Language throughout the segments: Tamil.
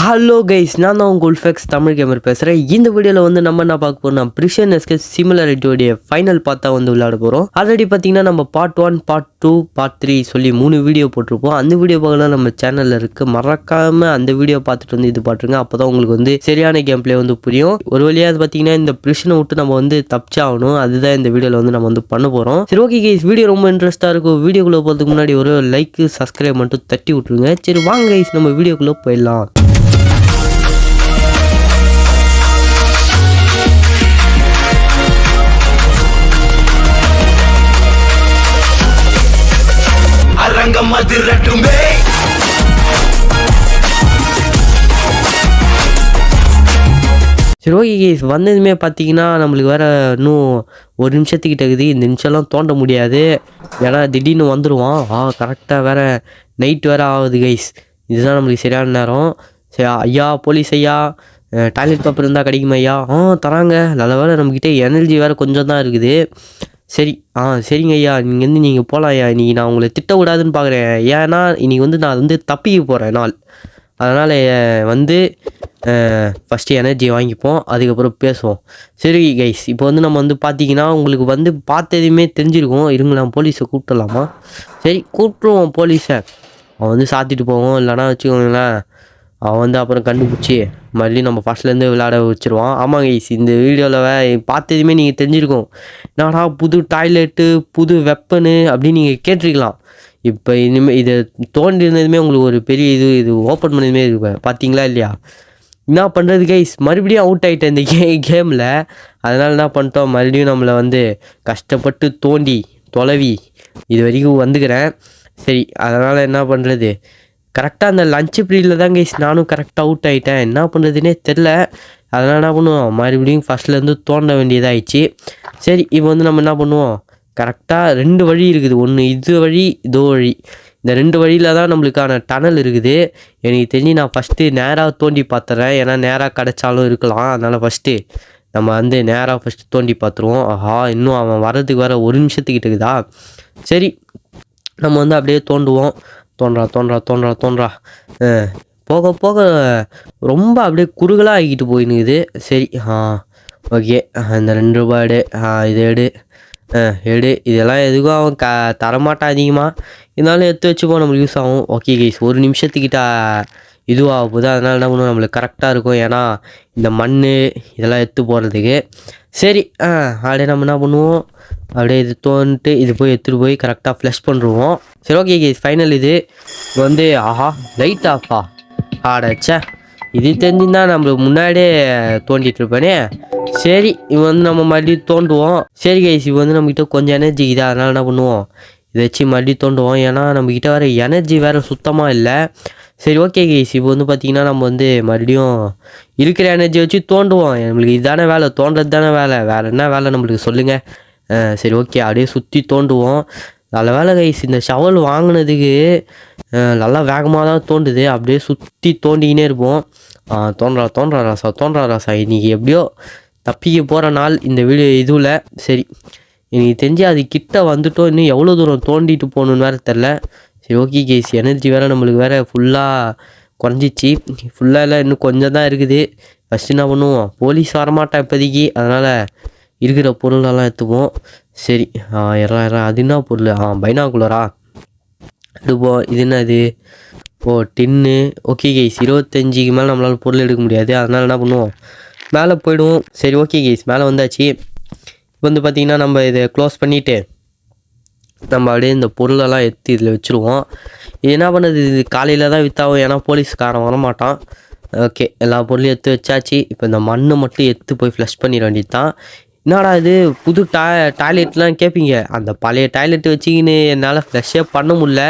ஹலோ கைஸ், நான் தான் உங்கள் உல்ஃபெக்ஸ் தமிழ் கேமர் பேசுகிறேன். இந்த வீடியோவில் வந்து நம்ம என்ன பார்க்க போகிறோம், பிரிஷன் எஸ்கேப் சிமிலாரிட்டியோடைய ஃபைனல் பார்த்தா வந்து விளையாட போகிறோம். ஆல்ரெடி பார்த்தீங்கன்னா நம்ம பார்ட் 1, பார்ட் 2, பார்ட் 3 சொல்லி 3 வீடியோ போட்டிருப்போம். அந்த வீடியோ பார்க்கலாம் நம்ம சேனலில் இருக்குது. மறக்காமல் அந்த வீடியோ பார்த்துட்டு வந்து இது பாட்டுருங்க. அப்போ தான் உங்களுக்கு வந்து சரியான கேம் பிளே வந்து புரியும். ஒரு வழியாக பார்த்தீங்கன்னா இந்த பிரிஷனை விட்டு நம்ம வந்து தப்பிச்சாகணும். அதுதான் இந்த வீடியோவில் வந்து நம்ம வந்து பண்ண போகிறோம். சரி, ஓகே கைஸ், வீடியோ ரொம்ப இன்ட்ரெஸ்ட்டாக இருக்கும். வீடியோக்குள்ளே போகிறதுக்கு முன்னாடி ஒரு லைக் சப்ஸ்கிரைப் மட்டும் தட்டி விட்ருங்க. சரி வாங்க கைஸ், நம்ம வீடியோக்குள்ளே போயிடலாம். சரி, ஓகே கேஸ், வந்ததுமே பார்த்தீங்கன்னா நம்மளுக்கு வேறு இன்னும் ஒரு நிமிஷத்துக்கிட்ட இருக்குது. இந்த நிமிஷம்லாம் தோண்ட முடியாது, ஏன்னா திடீர்னு வந்துடுவான். கரெக்டாக வேறு நைட் வேறு ஆகுது கைஸ். இதுதான் நம்மளுக்கு சரியான நேரம். சரி ஐயா, போலீஸ் ஐயா, டாய்லெட் பேப்பர் இருந்தால் கிடைக்குமா ஐயா? தராங்க. நல்ல வேலை நம்மக்கிட்ட எனர்ஜி வேறு கொஞ்சம் தான் இருக்குது. சரி சரிங்க ஐயா, நீங்கள் போகலாம் ஐயா. இன்றைக்கி நான் உங்களை திட்டக்கூடாதுன்னு பார்க்குறேன். ஏன்னா இன்றைக்கி வந்து நான் வந்து தப்பிக்க போகிறேன் நாள். அதனால் வந்து ஃபஸ்ட்டு எனர்ஜி வாங்கிப்போம், அதுக்கப்புறம் பேசுவோம். சரி கைஸ், இப்போ வந்து நம்ம வந்து பார்த்தீங்கன்னா உங்களுக்கு வந்து பார்த்ததுமே தெரிஞ்சிருக்கும். இருங்களா, போலீஸை கூப்பிடலாமா? சரி கூப்பிட்ருவோம் போலீஸை. அவன் வந்து சாத்திட்டு போவோம். இல்லைனா வச்சுக்கோங்களேன், அவன் வந்து அப்புறம் கண்டுபிடிச்சி மறுபடியும் நம்ம ஃபஸ்ட்லேருந்து விளையாட வச்சுருவான். ஆமாம் கைஸ், இந்த வீடியோவில் பார்த்ததுமே நீங்கள் தெரிஞ்சிருக்கும். என்னடா புது டாய்லெட்டு, புது வெப்பனு அப்படின்னு நீங்கள் கேட்டிருக்கலாம். இப்போ இனிமேல் இதை தோண்டி இருந்ததுமே உங்களுக்கு ஒரு பெரிய இது ஓப்பன் பண்ணதுமே இருக்கு. பார்த்தீங்களா இல்லையா? என்ன பண்ணுறது கைஸ், மறுபடியும் அவுட் ஆகிட்டேன் இந்த கேமில். அதனால் என்ன பண்ணிட்டோம், மறுபடியும் நம்மளை வந்து கஷ்டப்பட்டு தோண்டி தொலைவி இது வரைக்கும் வந்துக்கிறேன். சரி, அதனால் என்ன பண்ணுறது, கரெக்டாக அந்த லஞ்ச் பீரியடில் தான் கைஸ் நானும் கரெக்டாக அவுட் ஆகிட்டேன். என்ன பண்ணுறதுனே தெரில. அதனால் என்ன பண்ணுவோம், மறுபடியும் ஃபஸ்ட்லேருந்து தோண்ட வேண்டியதாகிடுச்சு. சரி, இப்போ வந்து நம்ம என்ன பண்ணுவோம், கரெக்டாக 2 வழி இருக்குது. ஒன்று இது வழி, இதோ வழி. இந்த 2 வழியில் தான் நம்மளுக்கான டனல் இருக்குது. எனக்கு தெரிஞ்சு நான் ஃபஸ்ட்டு நேராக தோண்டி பார்த்துறேன். ஏன்னா நேராக கிடச்சாலும் இருக்கலாம். அதனால் ஃபஸ்ட்டு நம்ம வந்து நேராக ஃபஸ்ட்டு தோண்டி பார்த்துருவோம். இன்னும் அவன் வர்றதுக்கு வேறு ஒரு நிமிஷத்துக்கிட்ட இருக்குதா? சரி, நம்ம வந்து அப்படியே தோண்டுவோம். தோன்றா போக போக ரொம்ப அப்படியே குறுகலாக ஆகிக்கிட்டு போயின்னுக்குது. சரி ஓகே, இந்த 2 ரூபாய் எடு, இதை எடு. இதெல்லாம் எதுக்கும் அவன் தரமாட்டான் அதிகமாக, இருந்தாலும் எடுத்து வச்சுப்போம், நம்மளுக்கு யூஸ் ஆகும். ஓகே கைஸ், ஒரு நிமிஷத்துக்கிட்ட இதுவாக போகுது. அதனால் என்ன பண்ணுவோம், நம்மளுக்கு கரெக்டாக இருக்கும். ஏன்னா இந்த மண் இதெல்லாம் எடுத்து போகிறதுக்கு. சரி அப்படியே நம்ம என்ன பண்ணுவோம், அப்படியே இது தோன்ட்டு இது போய் எடுத்துகிட்டு போய் கரெக்டாக ஃப்ளஷ் பண்ணுருவோம். சரி ஓகே கைஸ், ஃபைனல் இது வந்து லைட் ஆஃபா ஆடச்சா, இது தெரிஞ்சுதான் நம்மளுக்கு முன்னாடியே தோண்டிகிட்ருப்பேனே. சரி, இவன் வந்து நம்ம மறுபடியும் தோண்டுவோம். சரி கைஸ், இப்போ வந்து நம்மக்கிட்ட கொஞ்சம் எனர்ஜி இதா, அதனால் என்ன பண்ணுவோம், இதை வச்சு மறுபடியும் தோண்டுவோம். ஏன்னா நம்மக்கிட்ட வேறு எனர்ஜி வேறு சுத்தமாக இல்லை. சரி ஓகே கைஸ், இப்போ வந்து பார்த்திங்கன்னா நம்ம வந்து மறுபடியும் இருக்கிற எனர்ஜி வச்சு தோண்டுவோம். நம்மளுக்கு இதுதானே வேலை, தோன்றது தானே வேலை, வேறு என்ன வேலை நம்மளுக்கு சொல்லுங்கள். சரி ஓகே, அப்படியே சுற்றி தோண்டுவோம். நல்ல வேலை கைஸ், இந்த ஷவல் வாங்கினதுக்கு நல்லா வேகமாக தான் தோண்டுது. அப்படியே சுற்றி தோண்டிக்கினே இருப்போம். தோன்றா ராசா, இன்றைக்கி எப்படியோ தப்பிக்க போகிற நாள் இந்த வீடியோ இதுவில். சரி, எனக்கு தெரிஞ்சு அது கிட்ட வந்துட்டோம். இன்னும் எவ்வளோ தூரம் தோண்டிட்டு போகணுன்னு வேறு தெரில. சரி ஓகே கேஸ், எனர்ஜி வேறு நம்மளுக்கு வேறு ஃபுல்லாக குறைஞ்சிச்சு. ஃபுல்லாக இல்லை, இன்னும் கொஞ்சம் தான் இருக்குது. ஃபஸ்ட்டு என்ன பண்ணுவோம், போலீஸ் வரமாட்டேன் இப்போதைக்கு, அதனால் இருக்கிற பொருளெல்லாம் எடுத்துப்போம். சரி அது என்ன பொருள், பைனாகுலரா எடுப்போம். இது என்ன இது, டின்னு. ஓகே கேஸ், 25க்கு மேலே நம்மளால் பொருள் எடுக்க முடியாது. அதனால் என்ன பண்ணுவோம், மேலே போய்டுவோம். சரி ஓகே கேஸ், மேலே வந்தாச்சு. இப்போ வந்து பார்த்திங்கன்னா நம்ம இதை க்ளோஸ் பண்ணிவிட்டு நம்ம அப்படியே இந்த பொருளெல்லாம் எடுத்து இதில் வச்சுருவோம். இது என்ன பண்ணுறது, இது காலையில் தான் விற்றாகும், ஏன்னா போலீஸ்காரன் வரமாட்டான். ஓகே, எல்லா பொருளையும் எடுத்து வச்சாச்சு. இப்போ இந்த மண்ணை மட்டும் எடுத்து போய் ஃப்ளஷ் பண்ணிட வேண்டியது தான். என்னடா இது புது டாய்லெட்லாம் கேட்பீங்க, அந்த பழைய டாய்லெட் வச்சுக்கின்னு என்னால் ஃப்ளஷ்ஷே பண்ண முடில.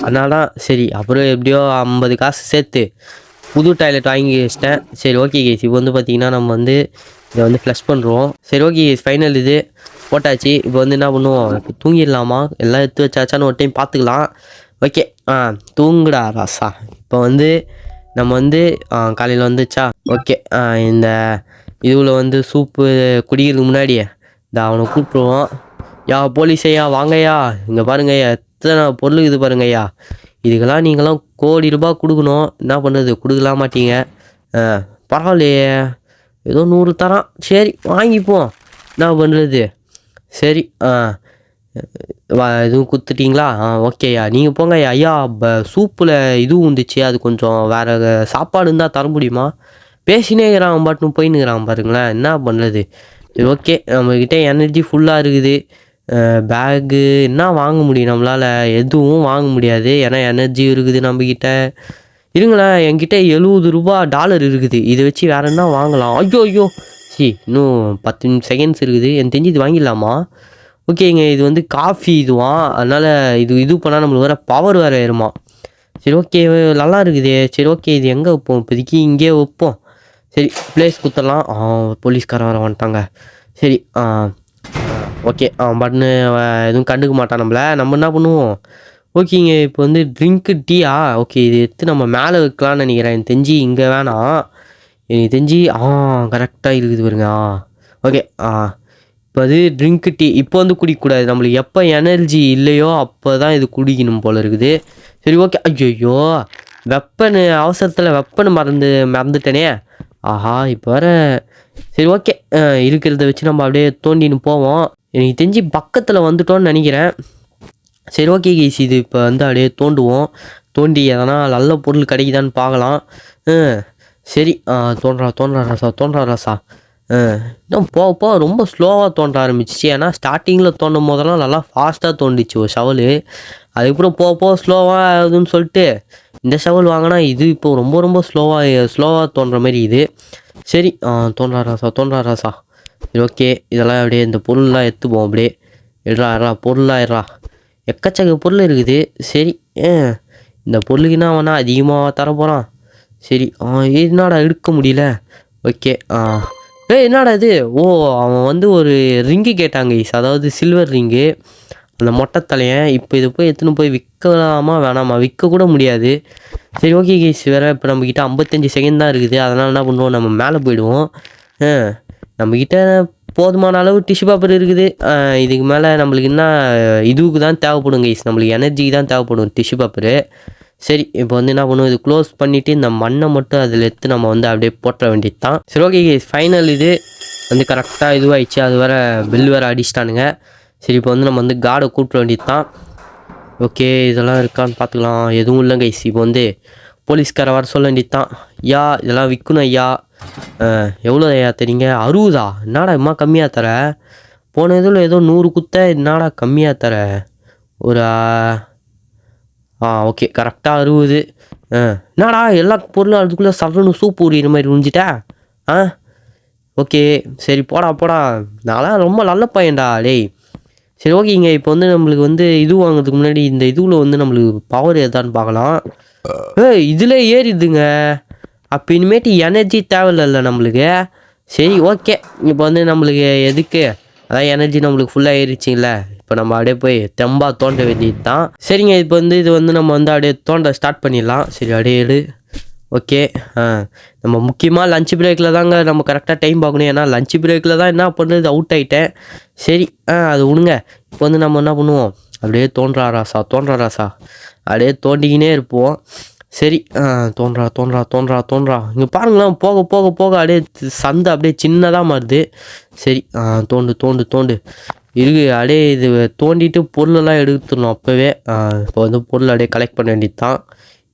அதனால தான் சரி, அப்புறம் எப்படியோ 50 காசு சேர்த்து புது டாய்லெட் வாங்கி வச்சிட்டேன். சரி ஓகே கேஸ், இப்போ வந்து பார்த்திங்கன்னா நம்ம வந்து இதை வந்து ஃப்ளஷ் பண்ணுறோம். சரி ஓகே கேஸ், ஃபைனல் இது போட்டாச்சு. இப்போ வந்து என்ன பண்ணுவோம், இப்போ தூங்கிடலாமா, எல்லாம் எடுத்து வச்சாச்சான்னு ஒரு டைம் பார்த்துக்கலாம். ஓகே தூங்குடா ராசா. இப்போ வந்து நம்ம வந்து காலையில் வந்துச்சா. ஓகே, இந்த இதுவில் வந்து சூப்பு குடிக்கிறதுக்கு முன்னாடியே அவனை கூப்பிட்ருவோம். போலீஸ் ஐயா வாங்கய்யா, இங்கே பாருங்க ஐயா, எத்தனை பொருள் இது பாருங்க ஐயா. இதுக்கெல்லாம் நீங்களாம் கோடி ரூபாய் கொடுக்கணும். என்ன பண்ணுறது, கொடுக்கலாம் மாட்டீங்க. பரவாயில்லையே, ஏதோ 100 தரான், சரி வாங்கிப்போம். என்ன பண்ணுறது, சரி எதுவும் கொடுத்துட்டிங்களா? ஓகேயா, நீங்கள் போங்க ஐயா. சூப்பில் இதுவும் இருந்துச்சு, அது கொஞ்சம் வேறு சாப்பாடு இருந்தால் தர முடியுமா? பேசினே இருக்கிறான் பாட்டுன்னு போயின்னுக்கிறான் பாருங்களேன், என்ன பண்ணுறது. சரி ஓகே, நம்மக்கிட்ட எனர்ஜி ஃபுல்லாக இருக்குது. பேகு என்ன வாங்க முடியும் நம்மளால்? எதுவும் வாங்க முடியாது, ஏன்னா எனர்ஜி இருக்குது நம்மக்கிட்ட. இருங்களேன், என்கிட்ட $70 இருக்குது. இதை வச்சு வேற என்ன வாங்கலாம்? ஐயோ இன்னும் 10 செகண்ட்ஸ் இருக்குது. எனக்கு தெரிஞ்சு இது வாங்கிடலாமா? ஓகேங்க, இது வந்து காஃபி இதுவான், அதனால் இது பண்ணால் நம்மளுக்கு வேறு பவர் வேறு ஏறுமா. சரி ஓகே, நல்லா இருக்குது. சரி ஓகே, இது எங்கே வைப்போம்? இப்போதைக்கு இங்கேயே வைப்போம். சரி ப்ளேஸ் கொடுத்துடலாம். போலீஸ்காரன் வர வந்துட்டாங்க. சரி ஓகே, பட்னு எதுவும் கண்டுக்க மாட்டான் நம்மளை. நம்ம என்ன பண்ணுவோம்? ஓகேங்க, இப்போ வந்து ட்ரிங்க்கு டீயா? ஓகே, இது எடுத்து நம்ம மேலே வைக்கலான்னு நினைக்கிறேன். எனக்கு தெரிஞ்சு இங்கே வேணாம். எனக்கு தெரிஞ்சு கரெக்டாக இருக்குது பாருங்க. ஓகே, இப்போ அது ட்ரிங்க்கு டீ இப்போ வந்து குடிக்கக்கூடாது. நம்மளுக்கு எப்போ எனர்ஜி இல்லையோ அப்போ தான் இது குடிக்கணும் போல் இருக்குது. சரி ஓகே. ஐயோ, வெப்பனு அவசரத்தில் வெப்பனு மறந்துட்டேனே. இப்போ வர. சரி ஓகே, இருக்கிறத வச்சு நம்ம அப்படியே தோண்டின்னு போவோம். எனக்கு தெரிஞ்சு பக்கத்தில் வந்துட்டோன்னு நினைக்கிறேன். சரி ஓகே கைஸ், இது இப்போ வந்து அப்படியே தோண்டி எதனா நல்ல பொருள் கிடைக்குதான்னு பார்க்கலாம். சரி தோன்றா ராசா. இன்னும் போக ரொம்ப ஸ்லோவாக தோன்ற ஆரம்பிச்சிச்சு. ஏன்னா ஸ்டார்டிங்கில் தோண்டும் போதெல்லாம் நல்லா ஃபாஸ்ட்டாக தோண்டிச்சு ஒரு ஷவலு. அதுக்கப்புறம் போக ஸ்லோவாக ஆகுதுன்னு சொல்லிட்டு இந்த ஷவல் வாங்கினா இது இப்போ ரொம்ப ஸ்லோவாக தோன்ற மாதிரி இது. சரி தோன்றா ராசா. சரி ஓகே, இதெல்லாம் அப்படியே இந்த பொருள்லாம் எடுத்துப்போம். அப்படியே எடுறா பொருளாக எக்கச்சக்க பொருள் இருக்குது. சரி இந்த பொருளுக்கு என்ன வேணா அதிகமாக தர போகிறான். சரி என்னடா எடுக்க முடியல. ஓகே என்னடா இது? அவன் வந்து ஒரு ரிங்கு கேட்டாங்க ஈஸ், அதாவது சில்வர் ரிங்கு, அந்த மொட்டை தலையன். இப்போ இதை போய் எடுத்துன்னு போய் விற்கலாமா வேணாமா? விற்க கூட முடியாது. சரி ஓகே கைஸ், வேறு இப்போ நம்மக்கிட்ட 55 செகண்ட் தான் இருக்குது. அதனால் என்ன பண்ணுவோம், நம்ம மேலே போயிடுவோம். நம்மக்கிட்ட போதுமான அளவு டிஷ்யூ பேப்பர் இருக்குது. இதுக்கு மேலே நம்மளுக்கு என்ன இதுவுக்கு தான் தேவைப்படும் கைஸ், நம்மளுக்கு எனர்ஜிக்கு தான் தேவைப்படும் டிஷ்யூ பேப்பரு. சரி இப்போ வந்து என்ன பண்ணுவோம், இது க்ளோஸ் பண்ணிவிட்டு இந்த மண்ணை மட்டும் அதில் எடுத்து நம்ம வந்து அப்படியே போட்ட வேண்டியது தான். சரி ஓகே கைஸ், ஃபைனல் இது வந்து கரெக்டாக இதுவாகிடுச்சு. அது வேறு பெல் வேறு அடிச்சிட்டானுங்க. சரி இப்போ வந்து நம்ம வந்து காடை கூப்பிட வேண்டியது தான். ஓகே, இதெல்லாம் இருக்கான்னு பார்த்துக்கலாம். எதுவும் இல்லை கைஸ். இப்போ வந்து போலீஸ்காரை வர சொல்ல வேண்டியது தான். ஐயா இதெல்லாம் விற்கணும் ஐயா. எவ்வளோ ஐயா தரீங்க? 60. என்னடா இம்மா கம்மியாக தர? போன இதில் ஏதோ 100 குத்த, என்னடா கம்மியாக தர? ஒரு ஓகே கரெக்டாக 60. என்னடா எல்லா பொருளும் அதுக்குள்ளே சரணும் சூப்பு ஊறிற மாதிரி உறிஞ்சிட்டா? ஓகே சரி போடா. நான்லாம் ரொம்ப நல்ல பையன்டா டேய். சரி ஓகேங்க, இப்போ வந்து நம்மளுக்கு வந்து இது வாங்குறதுக்கு முன்னாடி இந்த இதுவில் வந்து நம்மளுக்கு பவர் எதான்னு பார்க்கலாம். இதில் ஏறிடுதுங்க. அப்போ இனிமேட்டு எனர்ஜி தேவையில்ல நம்மளுக்கு. சரி ஓகே, இப்போ வந்து நம்மளுக்கு எதுக்கு, அதான் எனர்ஜி நம்மளுக்கு ஃபுல்லாக ஏறிச்சிங்கள. இப்போ நம்ம அப்படியே போய் தெம்பாக தோண்ட வேண்டியது தான். சரிங்க, இப்போ வந்து இது வந்து நம்ம வந்து அப்படியே தோண்ட ஸ்டார்ட் பண்ணிடலாம். சரி அப்படியே ஓகே. நம்ம முக்கியமாக லஞ்ச் பிரேக்கில் தாங்க நம்ம கரெக்டாக டைம் பார்க்கணும். ஏன்னா லஞ்ச் பிரேக்கில் தான் என்ன பண்ணுறது, அவுட் ஆகிட்டேன். சரி அது விடுங்க. இப்போ வந்து நம்ம என்ன பண்ணுவோம், அப்படியே தோன்றா ராசா அப்படியே தோண்டிக்கினே இருப்போம். சரி தோன்றா. இங்கே பாருங்களேன், போக அப்படியே சந்தை அப்படியே சின்னதாக மாறுது. சரி தோண்டு இருக்கு. அப்படியே இது தோண்டிட்டு பொருளெல்லாம் எடுத்துடணும் அப்போவே. இப்போ வந்து பொருள் அப்படியே கலெக்ட் பண்ண வேண்டியது தான்.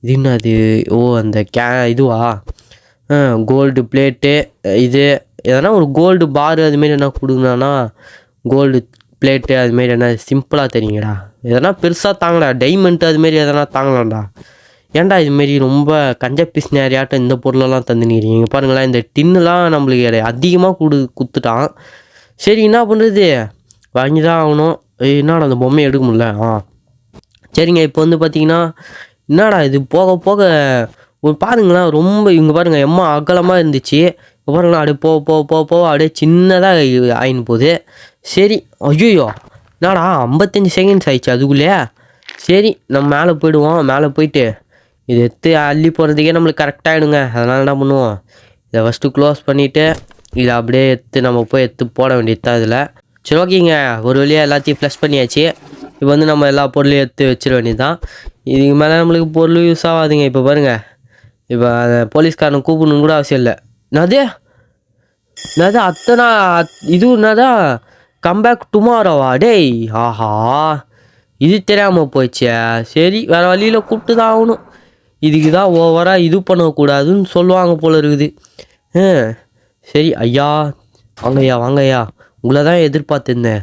இது என்ன அது? அந்த இதுவா? Gold plate. இது எதனா ஒரு கோல்டு பாரு அதுமாரி என்ன கொடுங்கண்ணா, கோல்டு பிளேட்டு அதுமாரி என்ன சிம்பிளாக தெரியுங்கடா. எதனா பெருசாக தாங்கடா, டைமண்ட் அதுமாரி எதனா தாங்கலாம்டா. ஏன்டா இதுமாரி ரொம்ப கஞ்ச பீஸ் நிறையாட்டம் இந்த பொருளெல்லாம் தந்துக்கிறீங்க? பாருங்களேன், இந்த டின்னுலாம் நம்மளுக்கு அதிகமாக கொடுத்துட்டான். சரி என்ன பண்ணுறது, வாங்கி தான் ஆகணும். என்னடா அந்த பொம்மையை எடுக்க முடியல. சரிங்க, இப்போ வந்து பார்த்தீங்கன்னா என்னடா இது போக ஒரு பாருங்களேன், ரொம்ப இவங்க பாருங்கள் எம்மா அகலமாக இருந்துச்சு. இப்போ பாருங்களேன், அப்படியே போக அப்படியே சின்னதாக ஆயின்னு போகுது. சரி ஐயோ என்னடா 55 செகண்ட்ஸ் ஆயிடுச்சு அதுக்குள்ளே. சரி நம்ம மேலே போயிடுவோம். மேலே போயிட்டு இதை எடுத்து அள்ளி போகிறதுக்கே நம்மளுக்கு கரெக்டாகிடுங்க. அதனால் என்ன பண்ணுவோம், இதை ஃபஸ்ட்டு க்ளோஸ் பண்ணிவிட்டு இதை அப்படியே எடுத்து நம்ம போய் எடுத்து போட வேண்டியது தான் இதில். சரி ஓகேங்க, ஒரு வழியாக எல்லாத்தையும் ப்ளஸ் பண்ணியாச்சு. இப்போ வந்து நம்ம எல்லா பொருளையும் எடுத்து வச்சிட வேண்டியதுதான். இதுக்கு மேலே நம்மளுக்கு பொருள் யூஸ் ஆகாதுங்க. இப்போ பாருங்கள், இப்போ அந்த போலீஸ்காரனை கூப்பிடணுன்னு கூட அவசியம் இல்லை. என்னது என்னது அத்தனை இது என்னதா கம்பேக் டுமாரோவா? டேய் ஆஹா, இது தெரியாமல் போயிடுச்சே. சரி, வேறு வழியில் கூப்பிட்டு தான் ஆகணும். இதுக்கு தான் ஓவராக இது பண்ணக்கூடாதுன்னு சொல்லுவாங்க போல இருக்குது. சரி ஐயா, வாங்கய்யா வாங்கய்யா, உங்களை தான் எதிர்பார்த்துருந்தேன்.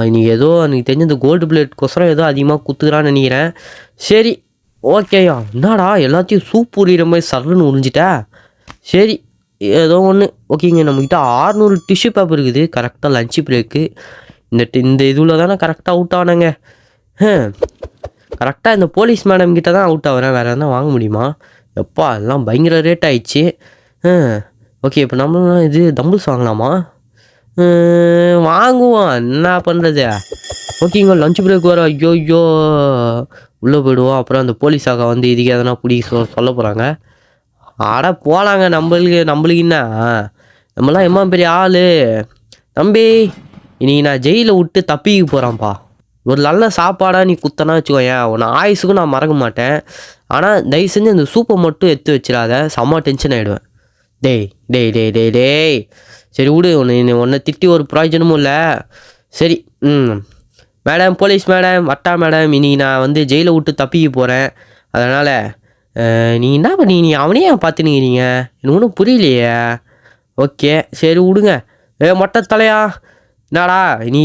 இன்னைக்கு ஏதோ எனக்கு தெரிஞ்ச இந்த கோல்டு பிளேட்கோசரம் ஏதோ அதிகமாக குத்துக்கிறான்னு நினைக்கிறேன். சரி ஓகேயா, என்னடா எல்லாத்தையும் சூப் புரிகிற மாதிரி சர்ன்னு உறிஞ்சிட்டா. சரி ஏதோ ஒன்று ஓகேங்க. நம்மக்கிட்ட 600 டிஷ்யூ பேப்பர் இருக்குது. கரெக்டாக லஞ்சு பிரேக்கு இந்த இதுவில் தானே கரெக்டாக அவுட் ஆனாங்க. கரெக்டாக இந்த போலீஸ் மேடம் கிட்ட தான் அவுட் ஆகிறேன். வேறு எதனா வாங்க முடியுமா? எப்பா எல்லாம் பயங்கர ரேட் ஆயிடுச்சு. ஓகே, இப்போ நம்மளும் இது தம்பிள்ஸ் வாங்கலாமா? வாங்குவோம், என்ன பண்ணுறது. ஓகேங்க, லஞ்ச் பிரேக் வர. ஐயோ உள்ளே போயிடுவோம். அப்புறம் அந்த போலீஸ் ஆகா வந்து இதுக்கு எதனா பிடிக்க சொல்ல போகிறாங்க. ஆட போகலாங்க. நம்மளுக்கு என்ன, நம்மளாம் எம்மா பெரிய ஆள். தம்பி, இன்னைக்கு நான் ஜெயிலில் விட்டு தப்பிக்க போகிறான்ப்பா. ஒரு நல்ல சாப்பாடாக நீ குத்தனா வச்சுக்கோயேன், உன்னை ஆயுசுக்கும் நான் மறக்க மாட்டேன். ஆனால் தயவு செஞ்சு அந்த சூப்பை மட்டும் எடுத்து வச்சிடாத, செம்ம டென்ஷன் ஆகிடுவேன். டேய் டேய் டேய் டேய் டேய் சரி விடு, உன்னை திட்டி ஒரு பிரயோஜனமும் இல்லை. சரி மேடம், போலீஸ் மேடம், வட்டா மேடம், இன்னைக்கு நான் வந்து ஜெயிலை விட்டு தப்பிக்க போகிறேன். அதனால் நீ என்ன பண்ணி நீ அவனையே பார்த்துனுக்கிறீங்க? எனக்கு ஒன்றும் புரியலையே. ஓகே சரி விடுங்க. மொட்டை தலையா, என்னடா நீ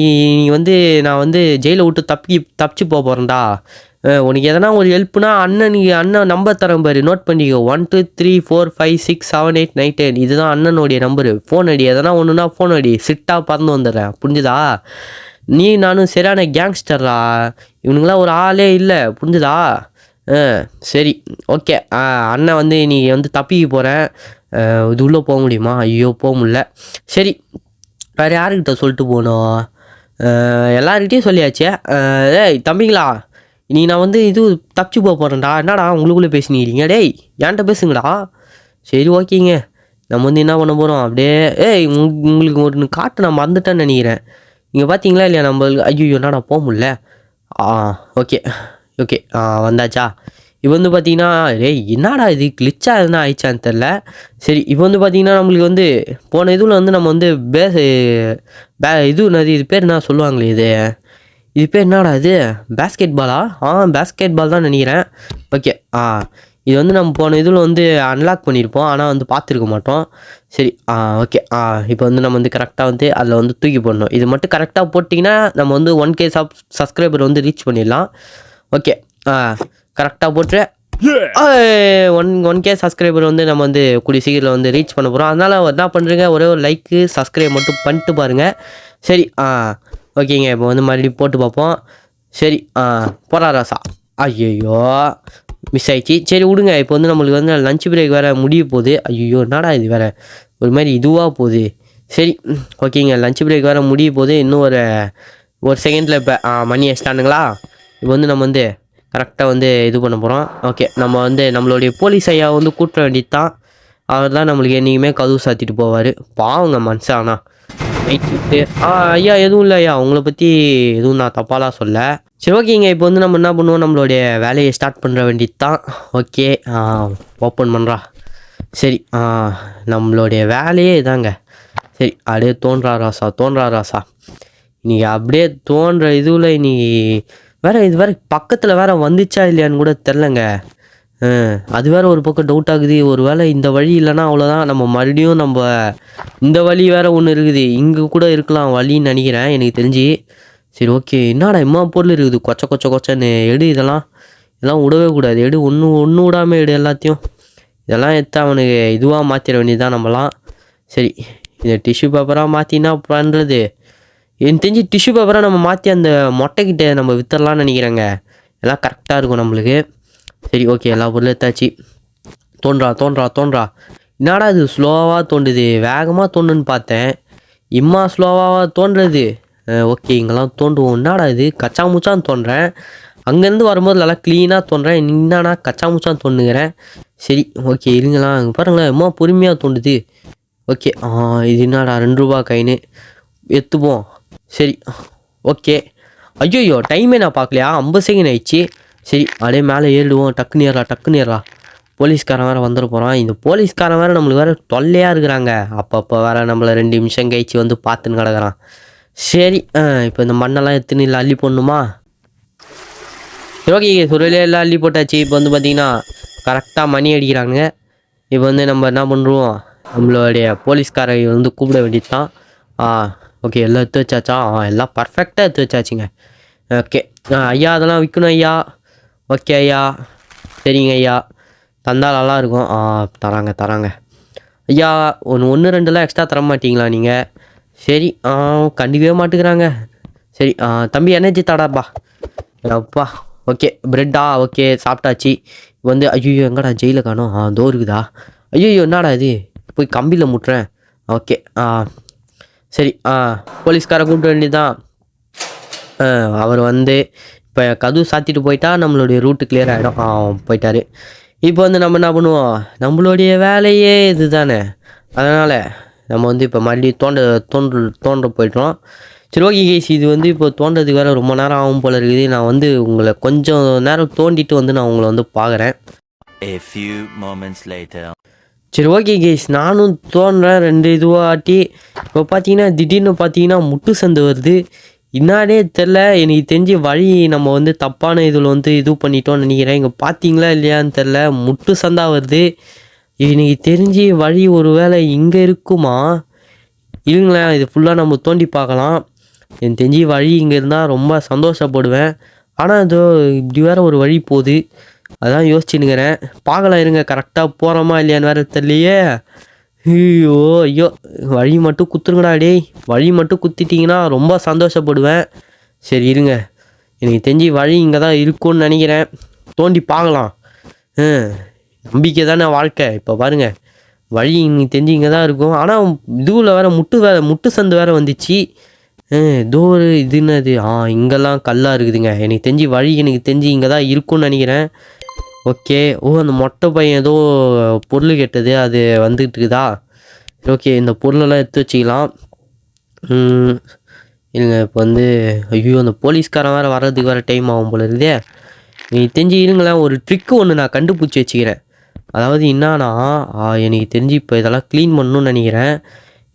வந்து நான் வந்து ஜெயிலை விட்டு தப்பிச்சு போக போகிறேன்டா. உனக்கு எதனா ஒரு ஹெல்ப்னா அண்ணன் நம்பர் தரேன் பாரு, நோட் பண்ணிக்கோ. 1 2 3 4 5 6 7 8 9 10. இதுதான் அண்ணனுடைய நம்பரு. ஃபோன் அடி, எதனா ஒன்றுனா ஃபோன் அடி, சிட்டாக பறந்து வந்துடுறேன். புரிஞ்சுதா? நீ நானும் சரியான கேங்ஸ்டர்ரா, இவனுங்களாம் ஒரு ஆளே இல்லை. புரிஞ்சுதா? சரி ஓகே. அண்ணன் வந்து நீ வந்து தப்பிக்க போகிறேன். இது உள்ளே போக முடியுமா? ஐயோ போக முடியல. சரி, வேறு யாருக்கிட்ட சொல்லிட்டு போகணும்? எல்லாருக்கிட்டையும் சொல்லியாச்சே. ஏய் தம்பிங்களா, நீ நான் வந்து இது தப்பிச்சு போக போகிறேன்டா. என்னடா உங்களுக்குள்ளே பேசினீங்க? டேய் ஏன்ட்ட பேசுங்கடா. சரி ஓகேங்க, நம்ம வந்து என்ன பண்ண போகிறோம் அப்படியே. உங்களுக்கு ஒன்று காட்டு நான் மறந்துட்டேன்னு நினைக்கிறேன். நீங்கள் பார்த்தீங்களா இல்லையா நம்மளுக்கு? ஐயோ என்னடா போக முடியல. ஓகே ஓகே வந்தாச்சா? இப்போ வந்து பார்த்தீங்கன்னா, என்னடா இது கிளிச்சாக எதுனா ஆயிடுச்சான்னு தெரில. சரி, இப்போ வந்து பார்த்தீங்கன்னா நம்மளுக்கு வந்து போன இதில் வந்து நம்ம வந்து இது என்னது இது பேர் என்ன சொல்லுவாங்களே, இது பேர் என்னடா இது? பேஸ்கெட் பாலா? பேஸ்கெட் பால் தான் நினைக்கிறேன். ஓகே இது வந்து நம்ம போன இதில் வந்து அன்லாக் பண்ணியிருப்போம், ஆனால் வந்து பார்த்துருக்க மாட்டோம். சரி ஓகே. இப்போ வந்து நம்ம வந்து கரெக்டாக வந்து அதில் வந்து தூக்கி போடணும். இது மட்டும் கரெக்டாக போட்டிங்கன்னா நம்ம வந்து 1K சப்ஸ்கிரைபர் வந்து ரீச் பண்ணிடலாம். ஓகே கரெக்டாக போட்டு 1K சப்ஸ்கிரைபர் வந்து நம்ம வந்து கூடிய சீக்கிரம் வந்து ரீச் பண்ண போகிறோம். அதனால் என்ன பண்ணுறீங்க, ஒரே ஒரு லைக்கு சப்ஸ்கிரைப் மட்டும் பண்ணிட்டு பாருங்கள். சரி ஓகேங்க. இப்போ வந்து மறுபடியும் போட்டு பார்ப்போம். சரி போகிறா ராசா. ஐயோ மிஸ் ஆயிடுச்சு. சரி விடுங்க. இப்போ வந்து நம்மளுக்கு வந்து லஞ்ச் பிரேக் வேறு முடிய போகுது. ஐயோ என்னடா இது வேறு ஒரு மாதிரி இதுவாக போகுது. சரி ஓகேங்க, லஞ்ச் பிரேக் வேறு முடிய போகுது. இன்னும் ஒரு செகண்டில் இப்போ மணி அடிச்சிட்டானுங்களா? இப்போ வந்து நம்ம வந்து கரெக்டாக வந்து இது பண்ண போகிறோம். ஓகே, நம்ம வந்து நம்மளுடைய போலீஸ் ஐயா வந்து கூட்ட வேண்டியது தான். அவர் தான் நம்மளுக்கு என்றைக்குமே கதவு சாத்திட்டு போவார். பாவங்க மனுஷானா நைட் ஷிஃப்ட்டு. ஐயா எதுவும் இல்லை ஐயா, உங்களை பற்றி எதுவும் நான் தப்பாலாம் சொல்ல. சரி ஓகேங்க, இப்போ வந்து நம்ம என்ன பண்ணுவோம், நம்மளுடைய வேலையை ஸ்டார்ட் பண்ணுற வேண்டியது தான். ஓகே ஓப்பன் பண்ணுறா. சரி நம்மளுடைய வேலையே இதாங்க. சரி அப்படியே தோன்றா ராசா. இன்றைக்கி அப்படியே தோன்ற இதுவில் இன்னைக்கு வேறு இது வேறு பக்கத்தில் வேறு வந்துச்சா இல்லையான்னு கூட தெரிலங்க. அது வேறு ஒரு பக்கம் டவுட் ஆகுது. ஒரு வேளை இந்த வழி இல்லைன்னா அவ்வளோதான், நம்ம மறுபடியும் நம்ம இந்த வழி வேறு ஒன்று இருக்குது, இங்கே கூட இருக்கலாம் வழின்னு நினைக்கிறேன் எனக்கு தெரிஞ்சு. சரி ஓகே, என்னடா இம்மா பொருள் இருக்குது கொச்சன்னு இதெல்லாம் விடவே கூடாது. ஒன்று விடாமல் எல்லாத்தையும் இதெல்லாம் எடுத்து அவனுக்கு இதுவாக மாற்றிட வேண்டியதுதான் நம்மலாம். சரி, இதை டிஷ்யூ பேப்பராக மாற்றினா பண்ணுறது. எனக்கு தெரிஞ்சு டிஷ்யூ பேப்பராக நம்ம மாற்றி அந்த மொட்டைக்கிட்ட நம்ம விற்றுடலான்னு நினைக்கிறேங்க. எல்லாம் கரெக்டாக இருக்கும் நம்மளுக்கு. சரி ஓகே, எல்லா பொருளும் எடுத்தாச்சு. தோன்றா என்னடா இது ஸ்லோவாக தோண்டுது, வேகமாக தோண்டுன்னு பார்த்தேன், இம்மா ஸ்லோவாக தோன்றுறது. ஓகே இங்கெல்லாம் தோண்டுவோம். என்னடா இது கச்சா முச்சான்னு தோன்றேன், அங்கேருந்து வரும்போது நல்லா க்ளீனாக தோன்றேன், என்னன்னா கச்சா முச்சான்னு தோணுங்கிறேன். சரி ஓகே இருங்களாம், அங்கே பாருங்களேன் இம்மா பொறுமையாக தோண்டுது. ஓகே இது என்னடா 2 ரூபா காயின்னு எடுத்துப்போம். சரி ஓகே ஐயோ டைமே நான் பார்க்கலையா, 50 செகண்ட் ஆயிடுச்சு. சரி அப்படியே மேலே ஏறிடுவோம். டக்குன்னு ஏறா. போலீஸ்காரன் வேறு வந்துட போகிறான். இந்த போலீஸ்காரன் வேறு நம்மளுக்கு வேறு தொல்லையாக இருக்கிறாங்க. அப்பப்போ வேறு நம்மளை 2 நிமிஷம் கழிச்சு வந்து பார்த்துன்னு கிடக்குறான். சரி இப்போ இந்த மண்ணெல்லாம் எடுத்துன்னு இல்லை அள்ளி போடணுமா? ஓகே சுரலே எல்லாம் அள்ளி போட்டாச்சு. இப்போ வந்து பார்த்திங்கன்னா கரெக்டாக மணி அடிக்கிறாங்க. இப்போ வந்து நம்ம என்ன பண்ணுறோம், நம்மளுடைய போலீஸ்காரை வந்து கூப்பிட வேண்டியது தான். ஓகே எல்லாம் எடுத்து வச்சாச்சா? எல்லாம் பர்ஃபெக்டாக எடுத்து வச்சாச்சுங்க. ஓகே ஐயா அதெல்லாம் விற்கணும் ஐயா. ஓகே ஐயா, சரிங்க ஐயா, தந்தால் நல்லாயிருக்கும். தராங்க ஐயா. ஒன்று ரெண்டுலாம் எக்ஸ்ட்ரா தர மாட்டிங்களா நீங்கள்? சரி கண்டிக்கவே மாட்டுக்கிறாங்க. சரி தம்பி எனர்ஜி தாடாப்பா. அப்பா ஓகே ப்ரெட்டா? ஓகே சாப்பிட்டாச்சு. வந்து ஐயோ எங்கடா ஜெயிலில் காணோம்? தோ இருக்குதா? ஐயோ என்னடா இது, போய் கம்பியில் முட்டுறேன். ஓகே சரி போலீஸ்காரை கூப்பிட வேண்டியதுதான். அவர் வந்து இப்போ கதவு சாத்திட்டு போயிட்டா நம்மளுடைய ரூட்டு கிளியர் ஆகிடும். போயிட்டாரு. இப்போ வந்து நம்ம என்ன பண்ணுவோம், நம்மளுடைய வேலையே இது தானே. அதனால் நம்ம வந்து இப்போ மறுபடியும் தோன்ற போய்ட்டோம். சரி ஓகே கைஸ், இது வந்து இப்போ தோன்றதுக்கு வேறு ரொம்ப நேரம் ஆகும் போல் இருக்குது. நான் வந்து உங்களை கொஞ்சம் நேரம் தோண்டிட்டு வந்து நான் உங்களை வந்து பார்க்குறேன். சரி ஓகே கைஸ், நானும் தோன்றேன் 2 இதுவாட்டி. இப்போ பார்த்தீங்கன்னா திடீர்னு பார்த்தீங்கன்னா முட்டு சந்து வருது. என்னானே தெரில. எனக்கு தெரிஞ்சு வழி நம்ம வந்து தப்பான இதில் வந்து இது பண்ணிட்டோம்னு நினைக்கிறேன். இங்கே பார்த்தீங்களா இல்லையான்னு தெரில, முட்டு சந்தா வருது. எனக்கு தெரிஞ்சு வழி ஒரு வேளை இங்கே இருக்குமா? இல்லைங்களேன், இது ஃபுல்லாக நம்ம தோண்டி பார்க்கலாம். எனக்கு தெரிஞ்சு வழி இங்கே இருந்தால் ரொம்ப சந்தோஷப்படுவேன். ஆனால் இதோ இப்படி வேறு ஒரு வழி போகுது. அதான் யோசிச்சுன்னுக்கிறேன். பார்க்கலாம் இருங்க, கரெக்டாக போகிறோமா இல்லையான்னு வேறு தெரியலையே. ஐயோ வழி மட்டும் குத்துருங்கடா டேய். வழி மட்டும் குத்திட்டிங்கன்னா ரொம்ப சந்தோஷப்படுவேன். சரி இருங்க, எனக்கு தெரிஞ்சு வழி இங்கே தான் இருக்கும்னு நினைக்கிறேன். தோண்டி பார்க்கலாம். நம்பிக்கை தானே வாழ்க்கை. இப்போ பாருங்கள், வழி எனக்கு தெரிஞ்சு இங்கே தான் இருக்கும். ஆனால் இதுவில் வேறு முட்டு சந்து வேறு வந்துச்சு. ஏதோ ஒரு இது என்னது, இங்கெல்லாம் கல்லாக இருக்குதுங்க. எனக்கு தெரிஞ்சு வழி எனக்கு தெரிஞ்சு இங்கே தான் இருக்கும்னு நினைக்கிறேன். ஓகே அந்த மொட்டை பையன் ஏதோ பொருள் கேட்டது, அது வந்துட்டு இருக்குதா? ஓகே இந்த பொருளெல்லாம் எடுத்து வச்சிக்கலாம். இருங்க இப்போ வந்து ஐயோ அந்த போலீஸ்காரன் வேறு வர்றதுக்கு வேறு டைம் ஆகும் போல இருக்குதே. எனக்கு தெரிஞ்சு இருங்களேன், ஒரு ட்ரிக்கு ஒன்று நான் கண்டுபிடிச்சி வச்சுக்கிறேன். அதாவது என்னன்னா, எனக்கு தெரிஞ்சு இப்போ இதெல்லாம் க்ளீன் பண்ணணும்னு நினைக்கிறேன்.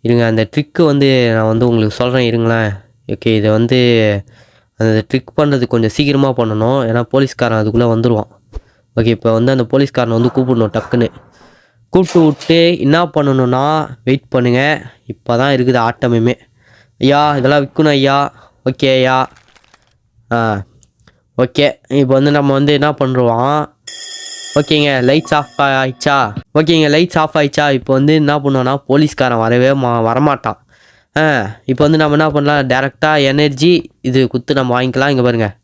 இருங்க அந்த ட்ரிக்கு வந்து நான் வந்து உங்களுக்கு சொல்கிறேன் இருங்களேன். ஓகே இதை வந்து அந்த ட்ரிக் பண்ணுறது கொஞ்சம் சீக்கிரமாக பண்ணணும், ஏன்னா போலீஸ்காரன் அதுக்குள்ளே வந்துடுவான். ஓகே இப்போ வந்து அந்த போலீஸ்காரனை வந்து கூப்பிடணும். டக்குன்னு கூப்பிட்டு விட்டு என்ன பண்ணணுன்னா, வெயிட் பண்ணுங்கள், இப்போ தான் இருக்குது ஆட்டமே. ஐயா இதெல்லாம் விற்கணும் ஐயா. ஓகே ஐயா. ஓகே இப்போ வந்து நம்ம வந்து என்ன பண்ணுறோம், ஓகேங்க லைட்ஸ் ஆஃப் ஆயிடுச்சா? ஓகேங்க லைட்ஸ் ஆஃப் ஆயிடுச்சா? இப்போ வந்து என்ன பண்ணுவோன்னா, போலீஸ்காரன் வரமாட்டான். இப்போ வந்து நம்ம என்ன பண்ணலாம், டேரெக்டாக எனர்ஜி இது குத்து நம்ம வாங்கிக்கலாம். இங்கே பாருங்கள்,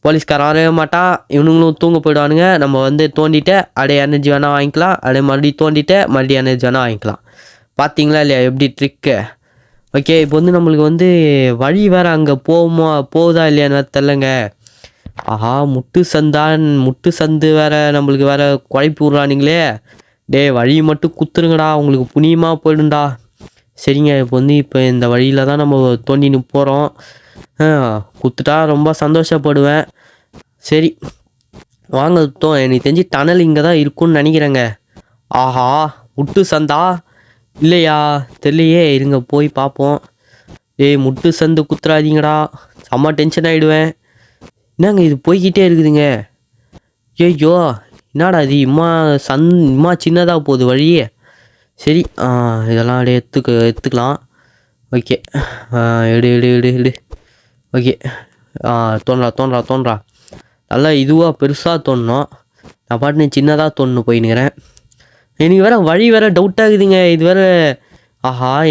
போலீஸ்காரன் வரவே மாட்டான், இவனுங்களும் தூங்க போயிடுவானுங்க. நம்ம வந்து தோண்டிட்டு அப்படியே எனர்ஜி வேணால் வாங்கிக்கலாம், அப்படியே மறுபடியும் தோண்டிட்டு மறுபடியும் எனர்ஜி வேணால் வாங்கிக்கலாம். பார்த்தீங்களா இல்லையா எப்படி ட்ரிக்கு? ஓகே இப்போ வந்து நம்மளுக்கு வந்து வழி வேறு அங்கே போகுதா இல்லையான்னு தெரிலங்க. முட்டு சந்து வேறு நம்மளுக்கு வேறு குழப்பி விட்றானுங்களே. வழி மட்டும் குத்துருங்கடா, உங்களுக்கு புண்ணியமாக போயிடும்டா. சரிங்க இப்போ இந்த வழியில் தான் நம்ம தோண்டின்னு போகிறோம். குத்துட்டா ரொம்ப சந்தோஷப்படுவேன். சரி வாங்க எனக்கு தெரிஞ்சு டனல் இங்கே தான் இருக்கும்னு நினைக்கிறேங்க. முட்டு சந்தா இல்லையா தெரியலையே, இருங்க போய் பார்ப்போம். முட்டு சந்து குத்துறாதீங்கடா, செம்ம டென்ஷன் ஆகிடுவேன். என்னங்க இது போய்கிட்டே இருக்குதுங்க. ஐயோ என்னடா இது இம்மா சின்னதாக போகுது வழியே. சரி இதெல்லாம் அப்படியே எடுத்துக்கலாம். ஓகே எடு. ஓகே தோன்றா நல்லா இதுவாக பெருசாக தோணும். நான் பாட்டு சின்னதாக தோணுன்னு போயின்னுக்கிறேன். எனக்கு வேறு வழி வேறு டவுட்டாகுதுங்க. இது வேறு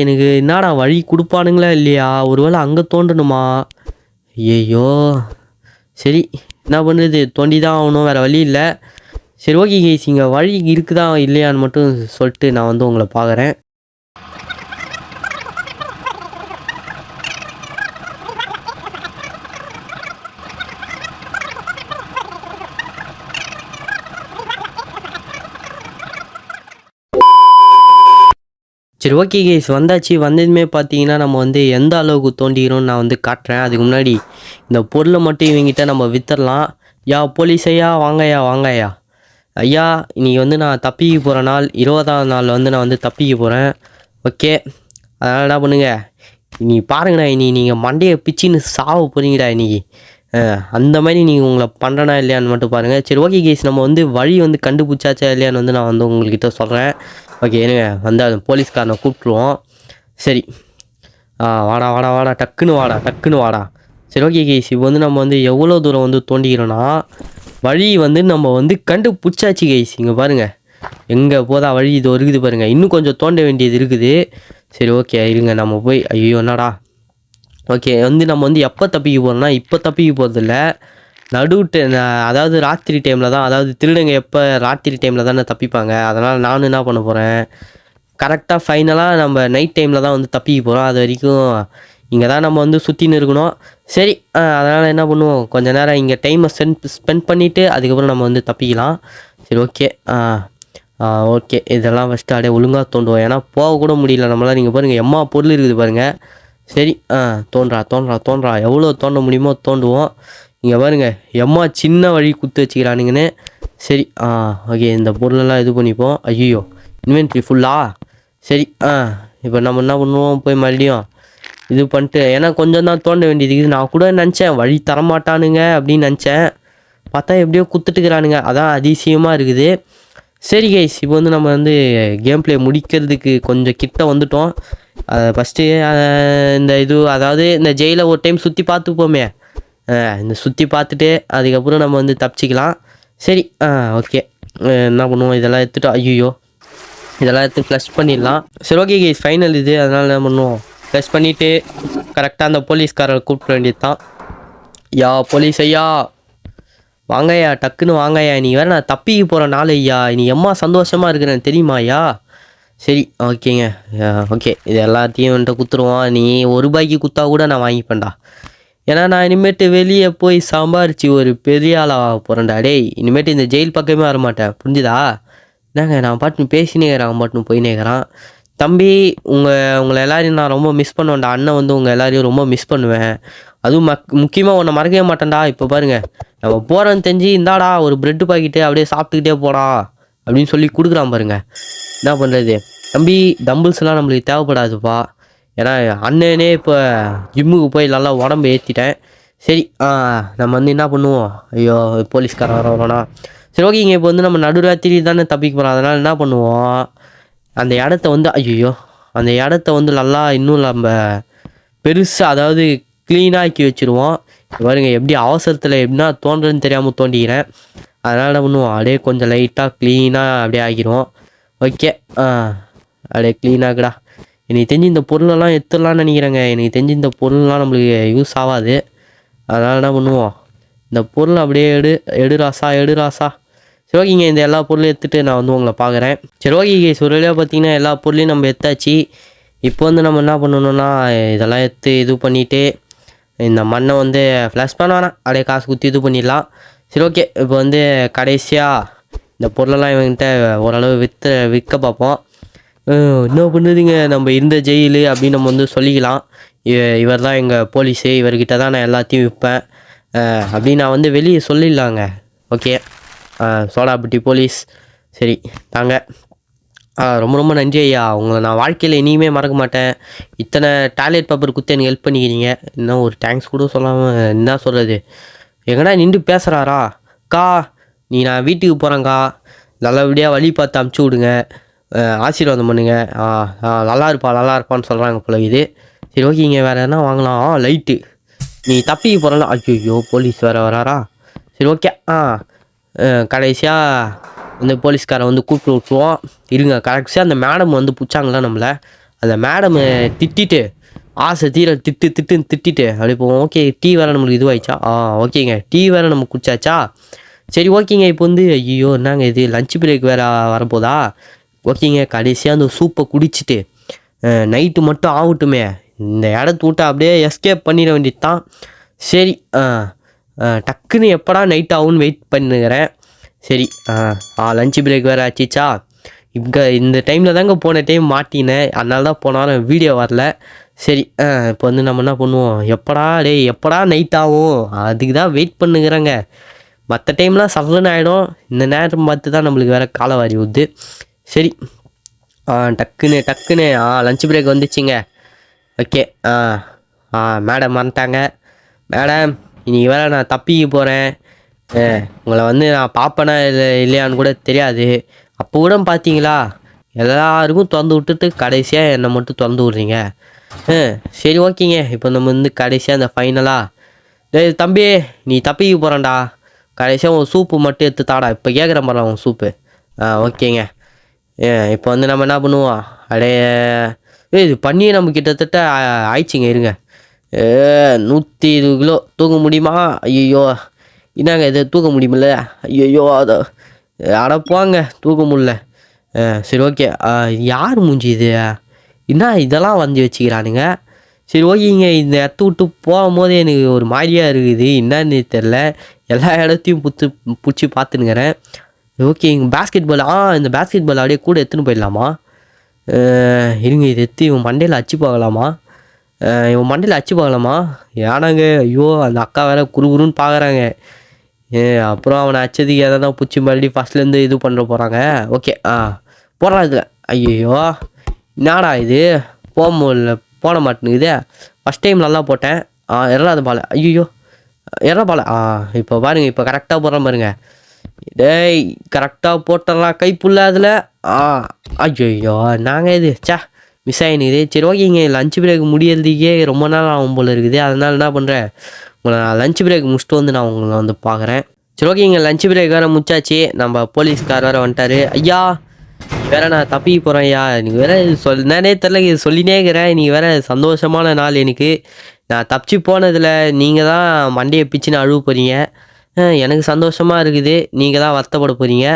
எனக்கு என்னடா வழி கொடுப்பானுங்களா இல்லையா? ஒருவேளை அங்கே தோண்டணுமா? ஐயோ சரி என்ன பண்ணுறது, தோண்டி தான் ஆகணும், வேறு வழி இல்லை. சரி ஓகே கைஸ், இங்கே வழி இருக்குதா இல்லையான்னு மட்டும் சொல்லிட்டு நான் வந்து உங்களை பார்க்குறேன். சரி ஓகே கைஸ் வந்தாச்சு. வந்ததுமே பார்த்தீங்கன்னா, நம்ம வந்து எந்த அளவுக்கு தோண்டிக்கிறோம்னு நான் வந்து காட்டுறேன். அதுக்கு முன்னாடி இந்த பொருளை மட்டும் இவங்கிட்ட நம்ம வித்துடலாம். யா போலீஸ் ஐயா வாங்கய்யா வாங்கய்யா. ஐயா இன்னைக்கு வந்து நான் தப்பிக்க போகிற நாள் 20ஆவது நாள் வந்து நான் வந்து தப்பிக்க போகிறேன். ஓகே அதனால் என்ன பண்ணுங்க, இன்னைக்கு பாருங்கண்ணா, இன்னைக்கு நீங்கள் மண்டையை பிச்சின்னு சாவ போகிறீங்கடா இன்னைக்கு. அந்த மாதிரி நீங்கள் உங்களை பண்ணுறனா இல்லையான்னு மட்டும் பாருங்கள். சரி ஓகே கேஸ் நம்ம வந்து வழி வந்து கண்டுபிடிச்சாச்சா இல்லையான்னு வந்து நான் வந்து உங்கள்கிட்ட சொல்கிறேன். ஓகே ஏனுங்க வந்து அந்த போலீஸ்காரனை கூப்பிட்ருவோம். சரி வாடா வாடா வாடா டக்குன்னு வாடா டக்குன்னு வாடா. சரி ஓகே கேஸ் இப்போ வந்து நம்ம வந்து எவ்வளோ தூரம் வந்து தோண்டிக்கிறோன்னா வழி வந்து நம்ம வந்து கண்டுபிடிச்சாச்சு கைஸ். இங்கே பாருங்கள் எங்கே போதா வழி இது இருக்குது பாருங்கள். இன்னும் கொஞ்சம் தோண்ட வேண்டியது இருக்குது. சரி ஓகே இருங்க நம்ம போய் ஐயோ என்னடா. ஓகே வந்து நம்ம வந்து எப்போ தப்பிக்க போகிறோம்னா இப்போ தப்பிக்க போகிறதில்ல, அதாவது ராத்திரி டைமில் தான். அதாவது திருடங்க எப்போ ராத்திரி டைமில் தானே தப்பிப்பாங்க. அதனால் நான் என்ன பண்ண போகிறேன், கரெக்டாக ஃபைனலாக நம்ம நைட் டைமில் தான் வந்து தப்பிக்க போகிறோம். அது வரைக்கும் இங்கே தான் நம்ம வந்து சுற்றின்னு இருக்கணும். சரி அதனால் என்ன பண்ணுவோம், கொஞ்சம் நேரம் இங்கே டைமை ஸ்பெண்ட் பண்ணிவிட்டு அதுக்கப்புறம் நம்ம வந்து தப்பிக்கலாம். சரி ஓகே ஓகே இதெல்லாம் ஃபஸ்ட்டு அப்படியே ஒழுங்காக தோண்டுவோம். ஏன்னா போக கூட முடியல நம்மளால். நீங்கள் பாருங்கள் எம்மா பொருள் இருக்குது பாருங்கள். சரி தோன்றா எவ்வளோ தோண்ட முடியுமோ தோண்டுவோம். இங்கே பாருங்க எம்மா சின்ன வழி குத்து வச்சுக்கிறானுங்கன்னு. சரி ஓகே இந்த பொருளெல்லாம் இது பண்ணிப்போம். ஐயோ இன்வென்ட்ரி ஃபுல்லா. சரி இப்போ நம்ம என்ன பண்ணுவோம், போய் மறுபடியும் இது பண்ணிட்டு, ஏன்னா கொஞ்சம் தான் தோண்ட வேண்டியது இருக்குது. நான் கூட நினச்சேன் வழி தரமாட்டானுங்க அப்படின்னு நினச்சேன். பார்த்தா எப்படியோ குத்துட்டுக்கிறானுங்க, அதான் அதிசயமாக இருக்குது. சரி கைஸ் இப்போ வந்து நம்ம வந்து கேம் பிளே முடிக்கிறதுக்கு கொஞ்சம் கிட்ட வந்துட்டோம். ஃபஸ்ட்டு இந்த இது அதாவது இந்த ஜெயிலை ஒரு டைம் சுற்றி பார்த்துப்போமே. இந்த சுற்றி பார்த்துட்டு அதுக்கப்புறம் நம்ம வந்து தப்பிச்சிக்கலாம். சரி ஓகே என்ன பண்ணுவோம், இதெல்லாம் எடுத்துகிட்டு ஐயோ இதெல்லாம் எடுத்து ஃப்ளஷ் பண்ணிடலாம். சரி ஓகே கைஸ் ஃபைனல் இது. அதனால் என்ன பண்ணுவோம், ஃப்ளஷ் பண்ணிவிட்டு கரெக்டாக அந்த போலீஸ்காரரை கூப்பிட வேண்டியது தான். யா போலீஸ் ஐயா வாங்கய்யா டக்குன்னு வாங்கய்யா. நீ வேறு நான் தப்பிக்க போகிற நாள் ஐயா, நீ எம்மா சந்தோஷமாக இருக்கிறேன் தெரியுமா ஐயா. சரி ஓகேங்க ஓகே இது எல்லாத்தையும் வந்துட்டு குத்துருவோம். நீ ₹1 குத்தா கூட நான் வாங்கிப்பேன்டா. ஏன்னா நான் இனிமேட்டு வெளியே போய் சம்பாரிச்சு ஒரு பெரிய ஆளாக போகிறேன்டா. டேய் இனிமேட்டு இந்த ஜெயில் பக்கமே வரமாட்டேன் புரிஞ்சுதா. என்னங்க நான் பாட்டுன்னு பேசினேங்கிறேன், அவன் பாட்டுன்னு போயினேங்கிறான். தம்பி உங்களை எல்லாரையும் நான் ரொம்ப மிஸ் பண்ணுவேன்டா. அண்ணன் வந்து உங்கள் எல்லாரையும் ரொம்ப மிஸ் பண்ணுவேன். அதுவும் முக்கியமாக உன்னை மறக்கவே மாட்டேன்டா. இப்போ பாருங்கள் நம்ம போகிறோன்னு தெரிஞ்சு இந்தாடா ஒரு ப்ரெட்டு பாக்கிட்டு அப்படியே சாப்பிட்டுக்கிட்டே போடா அப்படின்னு சொல்லி கொடுக்குறான் பாருங்க. என்ன பண்ணுறது தம்பி, தம்பிள்ஸ்லாம் நம்மளுக்கு தேவைப்படாதுப்பா. ஏன்னா அண்ணனே இப்போ ஜிம்முக்கு போய் நல்லா உடம்பு ஏற்றிட்டேன். சரி நம்ம வந்து என்ன பண்ணுவோம், ஐயோ போலீஸ்காரன் வரோம்னா. சரி ஓகேங்க இப்போ வந்து நம்ம நடுராத்திரி தானே தப்பிக்க போகிறோம். அதனால் என்ன பண்ணுவோம், அந்த இடத்த வந்து ஐயோ அந்த இடத்த வந்து நல்லா இன்னும் நம்ம பெருசாக அதாவது க்ளீனாக ஆக்கி வச்சுருவோம். பாருங்க எப்படி அவசரத்தில் எப்படின்னா தோன்றதுன்னு தெரியாமல் தோண்டிக்கிறேன். அதனால் என்ன பண்ணுவோம், அப்படியே கொஞ்சம் லைட்டாக க்ளீனாக அப்படியே ஆக்கிடுவோம். ஓகே அப்படியே க்ளீனாகடா. எனக்கு தெரிஞ்சு இந்த பொருளெல்லாம் எடுத்துடலான்னு நினைக்கிறேங்க. எனக்கு தெரிஞ்சு இந்த பொருள்லாம் நம்மளுக்கு யூஸ் ஆகாது. அதனால் என்ன பண்ணுவோம், இந்த பொருள் அப்படியே எடு ராசா. சரி ஓகேங்க இந்த எல்லா பொருளையும் எடுத்துகிட்டு நான் வந்து உங்களை பார்க்குறேன். சரி ஓகே கேஸ் ஒரு வழியாக பார்த்தீங்கன்னா எல்லா பொருளையும் நம்ம எடுத்தாச்சு. இப்போ வந்து நம்ம என்ன பண்ணணும்னா இதெல்லாம் எடுத்து இது பண்ணிவிட்டு இந்த மண்ணை வந்து ஃப்ளாஷ் பண்ண வேணாம், அப்படியே காசு குத்தி இது பண்ணிடலாம். சரி ஓகே இப்போ வந்து கடைசியாக இந்த பொருளெல்லாம் இவங்கிட்ட ஓரளவு விற்க பார்ப்போம். என்ன பண்ணுதுங்க நம்ம இருந்த ஜெயிலு அப்படின்னு நம்ம வந்து சொல்லிக்கலாம். இவர் தான் எங்கள் போலீஸு, இவர்கிட்ட தான் நான் எல்லாத்தையும் விற்பேன் அப்படின்னு நான் வந்து வெளியே சொல்லிடலாங்க. ஓகே சோடாபுட்டி போலீஸ் சரி தாங்க. ரொம்ப ரொம்ப நன்றி ஐயா, உங்களை நான் வாழ்க்கையில் இனியுமே மறக்க மாட்டேன். இத்தனை டாய்லெட் பேப்பர் குத்தி எனக்கு ஹெல்ப் பண்ணிக்கிறீங்க. இன்னும் ஒரு தேங்க்ஸ் கூட சொல்லாமல் என்ன சொல்கிறது, எங்கடா நின்று பேசுகிறாரா கா. நான் வீட்டுக்கு போகிறேங்க்கா, நல்லபடியாக வழி பார்த்து அமுச்சு விடுங்க, ஆசீர்வாதம் பண்ணுங்க. நல்லா இருப்பான்னு சொல்கிறாங்க போல இது. சரி ஓகேங்க வேறு என்ன வாங்கலாம், லைட்டு. நீ தப்பிக்க போகிறல, ஐயோ போலீஸ் வேறு வராரா. சரி ஓகே கடைசியாக அந்த போலீஸ்காரை வந்து கூப்பிட்டு விட்ருவோம். இருங்க கரெக்டாக அந்த மேடம் வந்து பிடிச்சாங்களா நம்மளை, அந்த மேடமை திட்டிட்டு ஆசை தீர திட்டிட்டு அப்படி போவோம். ஓகே டீ வேறு நம்மளுக்கு இதுவாகிடுச்சா. ஓகேங்க டீ வேறு நம்ம குடிச்சாச்சா. சரி ஓகேங்க இப்போ வந்து ஐயோ என்னங்க இது லஞ்ச் பிரேக் வேறு வரப்போதா. ஓகேங்க கடைசியாக அந்த சூப்பை குடிச்சிட்டு நைட்டு மட்டும் ஆகட்டுமே, இந்த இடத்த விட்டு அப்படியே எஸ்கேப் பண்ணிட வேண்டியது தான். சரி டக்குன்னு எப்படா நைட் ஆகும்னு வெயிட் பண்ணுகிறேன். சரி லஞ்ச் பிரேக் வேறு ஆச்சிச்சா. இந்த டைமில் தாங்க போன டைம் மாட்டினேன், அதனால தான் போனாலும் வீடியோ வரல. சரி இப்போ வந்து நம்ம என்ன பண்ணுவோம், எப்படா நைட் ஆகும் அதுக்கு தான் வெயிட் பண்ணுங்கிறேங்க. மற்ற டைம்லாம் சல்லுன்னு ஆகிடும், இந்த நேரம் பார்த்து தான் நம்மளுக்கு வேறு காலவாரி ஊது. சரி டக்குன்னு லஞ்ச் பிரேக் வந்துச்சுங்க. ஓகே மேடம் வந்துட்டாங்க. மேடம் இன்றைக்கி வேறு நான் தப்பிக்க போகிறேன், உங்களை வந்து நான் பார்ப்பேனா இல்லையான்னு கூட தெரியாது. அப்போ கூட பார்த்தீங்களா எல்லாருக்கும் திறந்து விட்டுட்டு கடைசியாக என்னை மட்டும் திறந்து விட்றீங்க. சரி ஓகேங்க, இப்போ நம்ம வந்து கடைசியாக அந்த ஃபைனலாக டேய் தம்பி நீ தப்பிக்க போகிறேன்டா, கடைசியாக உன் சூப்பு மட்டும் எடுத்து தாடா, இப்போ கேட்குற மாதிரி உன் சூப்பு. ஓகேங்க. இப்போ வந்து நம்ம என்ன பண்ணுவோம், இது பண்ணி நம்ம கிட்டத்தட்ட ஆயிடுச்சிங்க. இருங்க 120 கிலோ தூக்க முடியுமா? ஐயோ என்னங்க இது தூக்க முடியுமில்ல? ஐயோ அதை போங்க தூக்க முடியல. சரி ஓகே, யார் மூஞ்சி இது என்ன இதெல்லாம் வந்து வச்சுக்கிறானுங்க? சரி ஓகேங்க, இந்த இடத்த விட்டு போகும்போது எனக்கு ஒரு மாதிரியாக இருக்குது, என்னன்னு தெரில. எல்லா இடத்தையும் பிடிச்சி பார்த்துனுங்கிறேன். ஓகே இங்கே பேஸ்கெட் பால், இந்த பேஸ்கெட் பால் அப்படியே கூட எடுத்துன்னு போயிடலாமா? இருங்க இதை எடுத்து இவன் மண்டையில் அச்சு பார்க்கலாமா? ஏனாங்க ஐயோ அந்த அக்கா வேற குறுகுறுன்னு பார்க்குறாங்க. அப்புறம் அவனை அச்சதுக்கு எதனா பிடிச்சி மறுபடியும் ஃபஸ்ட்லேருந்து இது பண்ணுற போகிறாங்க. ஓகே போடுறா இதில். ஐயோ என்னடா இது போட மாட்டேங்குது. ஃபஸ்ட் டைம் நல்லா போட்டேன். எறாத பால், ஐயோ எற பால். இப்போ பாருங்க, இப்போ கரெக்டாக போடுற பாருங்க. டேய் கரெக்டாக போட்டுடலாம் கைப்புள்ள அதில். ஐயோ நாங்கள் இது மிஸ் ஆகினுக்குது. சரி ஓகேங்க, லஞ்ச் பிரேக் முடியறதுக்கே ரொம்ப நாள் ஆகும் போல் இருக்குது. அதனால் என்ன பண்ணுறேன், உங்களை லஞ்ச் பிரேக் முடிச்சுட்டு வந்து நான் உங்களை வந்து பார்க்குறேன். சரி ஓகேங்க, லஞ்ச் பிரேக் வேறு முடிச்சாச்சு. நம்ம போலீஸ்கார் வேறு வந்துட்டார். ஐயா வேறு நான் தப்பிக்க போகிறேன் ஐயா, எனக்கு வேறு சொன்னே தெரில, இது சொல்லினே இருக்கிறேன். இன்றைக்கி வேறு சந்தோஷமான நாள் எனக்கு. நான் தப்பிச்சு போனதில் நீங்கள் தான் மண்டையை பிச்சுன்னு அழுவ போகிறீங்க. எனக்கு சந்தோஷமாக இருக்குது, நீங்கள் தான் வருத்தப்பட போகிறீங்க.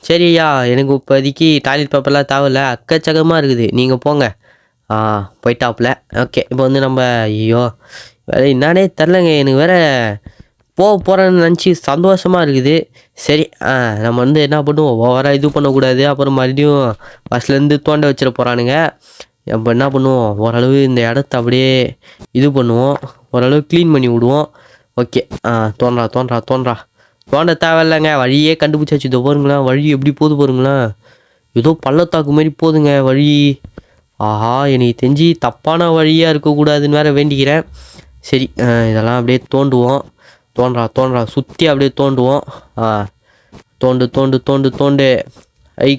சரி ஐயா, எனக்கு இப்போதைக்கு டாய்லெட் பேப்பர்லாம் தேவையில்ல, அக்கச்சக்கமாக இருக்குது, நீங்கள் போங்க. போயிட்டாப்புல. ஓகே இப்போ வந்து நம்ம ஐயோ வேறு என்னானே தெரிலங்க, எனக்கு வேறு போகிறேன்னு நினச்சி சந்தோஷமாக இருக்குது. சரி நம்ம வந்து என்ன பண்ணுவோம், ஓவராக இது பண்ணக்கூடாது, அப்புறம் மறுபடியும் ஃபஸ்ட்லேருந்து தோண்ட வச்சிட போகிறானுங்க. அப்போ என்ன பண்ணுவோம், ஓரளவு இந்த இடத்த அப்படியே இது பண்ணுவோம், ஓரளவு க்ளீன் பண்ணி விடுவோம். ஓகே தோண்ட தேவையில்லைங்க, வழியே கண்டுபிடிச்சாச்சு. இதோ பாருங்களேன் வழி எப்படி போகுது பாருங்களேன், ஏதோ பள்ளத்தாக்கு மாதிரி போகுதுங்க வழி. எனக்கு தெரிஞ்சு தப்பான வழியாக இருக்கக்கூடாதுன்னு வேறு வேண்டிக்கிறேன். சரி இதெல்லாம் அப்படியே தோண்டுவோம். தோன்றா சுற்றி அப்படியே தோண்டுவோம். தோண்டு.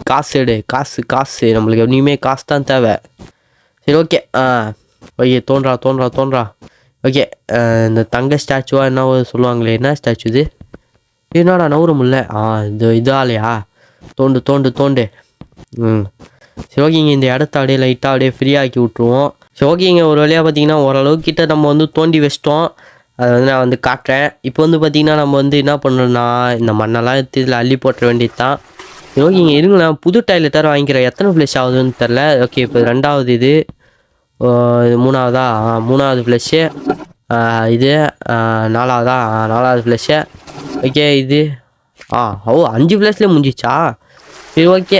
காசு எடு, காசு நம்மளுக்கு எப்படியுமே காசு தான் தேவை. சரி ஓகே ஓகே தோன்றா. ஓகே இந்த தங்க ஸ்டாச்சுவா என்ன சொல்லுவாங்களே, என்ன ஸ்டாச்சு இது? என்னடா நவுற முடியல. இதாலையா? தோண்டு. சரி ஓகேங்க, இந்த இடத்த அப்படியே லைட்டாக அப்படியே ஃப்ரீயாக்கி விட்ருவோம். சரி ஓகேங்க, ஒரு வழியாக பார்த்தீங்கன்னா ஓரளவுக்கு கிட்ட நம்ம வந்து தோண்டி வச்சிட்டோம். அதை வந்து நான் வந்து காட்டுறேன். இப்போ வந்து பார்த்திங்கன்னா நம்ம வந்து என்ன பண்ணணும்னா, இந்த மண்ணெல்லாம் எடுத்து இதில் அள்ளி போட்டுற வேண்டியது தான். சரி ஓகேங்க இருங்களேன், புது டாய்லெட்டாக வாங்கிக்கிறேன். எத்தனை ஃப்ளஷ் ஆகுதுன்னு தெரில. ஓகே இப்போ 2வது இது 3வதா? 3வது ஃப்ளஷ்ஷு. இது 4வதா? 4வது ஃப்ளஷ்ஷு. ஓகே இது 5 ஃப்ளஷ்லேயே முடிஞ்சிச்சா? சரி ஓகே